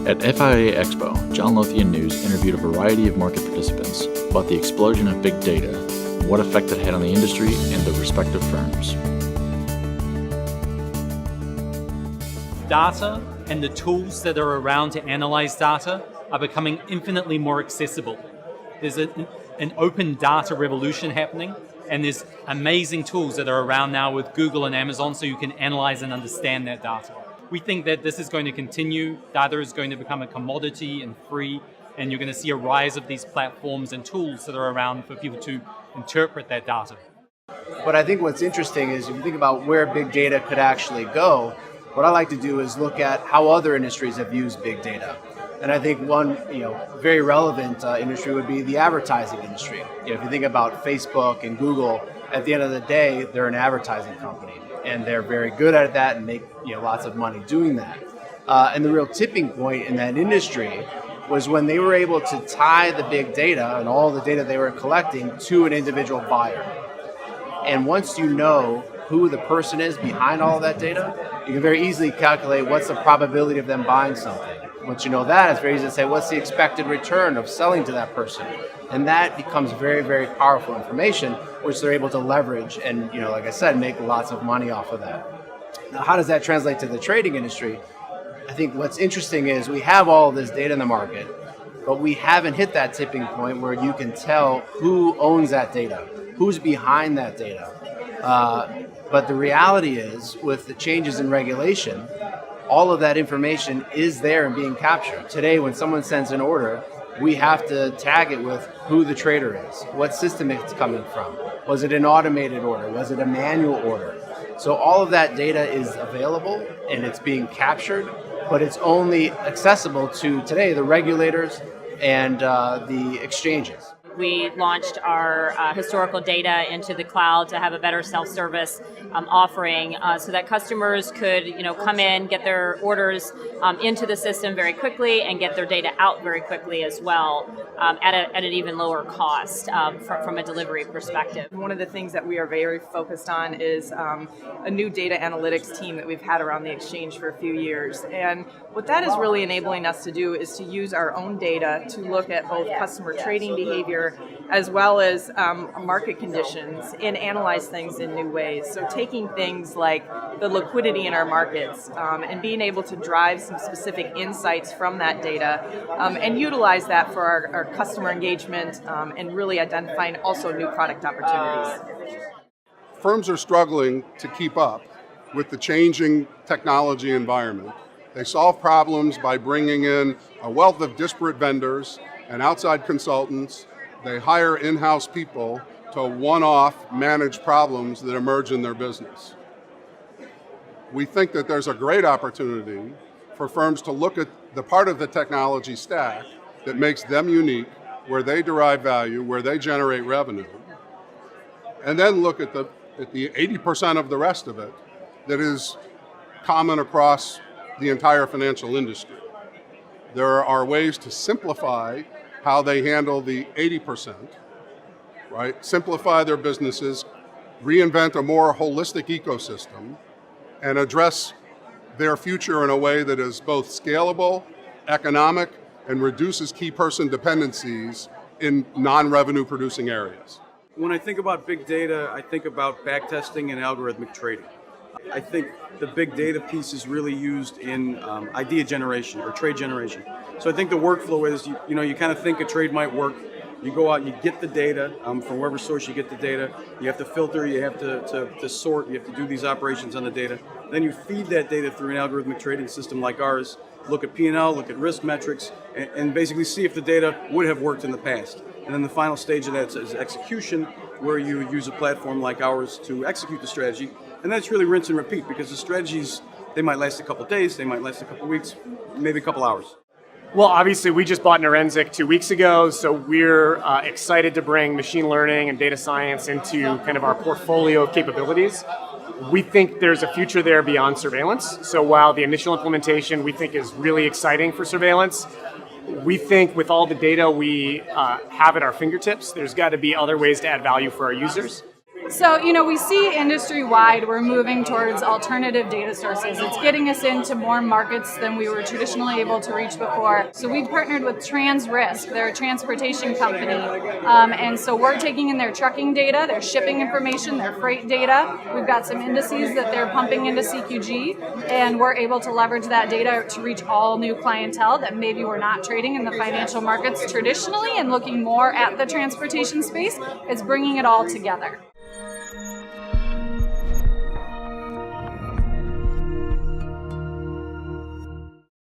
At FIA Expo, John Lothian News interviewed a variety of market participants about the explosion of big data, what effect it had on the industry and their respective firms. Data and the tools that are around to analyze data are becoming infinitely more accessible. There's an open data revolution happening, and there's amazing tools that are around now with Google and Amazon so you can analyze and understand that data. We think that this is going to continue. Data is going to become a commodity and free, and you're going to see a rise of these platforms and tools that are around for people to interpret that data. But I think what's interesting is if you think about where big data could actually go, what I like to do is look at how other industries have used big data. And I think one very relevant industry would be the advertising industry. If you think about Facebook and Google, at the end of the day, they're an advertising company. And they're very good at that and make lots of money doing that. And the real tipping point in that industry was when they were able to tie the big data and all the data they were collecting to an individual buyer. And once you know who the person is behind all of that data, you can very easily calculate what's the probability of them buying something. Once you know that, it's very easy to say, what's the expected return of selling to that person? And that becomes very, very powerful information, which they're able to leverage and, like I said, make lots of money off of that. Now, how does that translate to the trading industry? I think what's interesting is we have all of this data in the market, but we haven't hit that tipping point where you can tell who owns that data, who's behind that data. But the reality is, with the changes in regulation, all of that information is there and being captured. Today, when someone sends an order, we have to tag it with who the trader is, what system it's coming from. Was it an automated order? Was it a manual order? So all of that data is available and it's being captured, but it's only accessible to today the regulators and the exchanges. We launched our historical data into the cloud to have a better self-service offering so that customers could come in, get their orders into the system very quickly and get their data out very quickly as well at an even lower cost from a delivery perspective. One of the things that we are very focused on is a new data analytics team that we've had around the exchange for a few years. And what that is really enabling us to do is to use our own data to look at both customer trading behavior as well as market conditions and analyze things in new ways. So taking things like the liquidity in our markets and being able to drive some specific insights from that data and utilize that for our customer engagement and really identifying also new product opportunities. Firms are struggling to keep up with the changing technology environment. They solve problems by bringing in a wealth of disparate vendors and outside consultants. They hire in-house people to one-off manage problems that emerge in their business. We think that there's a great opportunity for firms to look at the part of the technology stack that makes them unique, where they derive value, where they generate revenue, and then look at the 80% of the rest of it that is common across the entire financial industry. There are ways to simplify how they handle the 80%, right? Simplify their businesses, reinvent a more holistic ecosystem, and address their future in a way that is both scalable, economic, and reduces key person dependencies in non-revenue producing areas. When I think about big data, I think about backtesting and algorithmic trading. I think the big data piece is really used in idea generation or trade generation. So I think the workflow is, you kind of think a trade might work. You go out, you get the data from wherever source you get the data. You have to filter, you have to sort, you have to do these operations on the data. Then you feed that data through an algorithmic trading system like ours, look at P&L, look at risk metrics, and basically see if the data would have worked in the past. And then the final stage of that is execution, where you use a platform like ours to execute the strategy. And that's really rinse and repeat, because the strategies, they might last a couple of days, they might last a couple of weeks, maybe a couple hours. Well, obviously, we just bought Norensic 2 weeks ago, so we're excited to bring machine learning and data science into kind of our portfolio of capabilities. We think there's a future there beyond surveillance. So while the initial implementation we think is really exciting for surveillance, we think with all the data we have at our fingertips, there's got to be other ways to add value for our users. So, we see industry-wide we're moving towards alternative data sources. It's getting us into more markets than we were traditionally able to reach before. So we've partnered with TransRisk. They're a transportation company. And so we're taking in their trucking data, their shipping information, their freight data. We've got some indices that they're pumping into CQG, and we're able to leverage that data to reach all new clientele that maybe were not trading in the financial markets traditionally and looking more at the transportation space. It's bringing it all together.